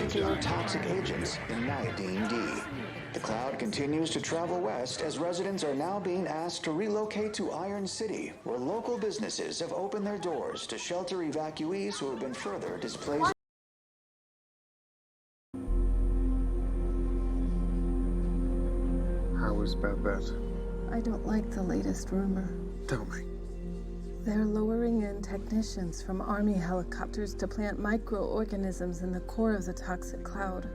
particularly toxic agents in iodine D. The cloud continues to travel west as residents are now being asked to relocate to Iron City, where local businesses have opened their doors to shelter evacuees who have been further displaced. How is Babette? I don't like the latest rumor. Tell me. They're lowering in technicians from Army helicopters to plant microorganisms in the core of the toxic cloud.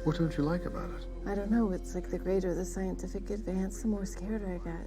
What don't you like about it? I don't know, it's like the greater the scientific advance, the more scared I get.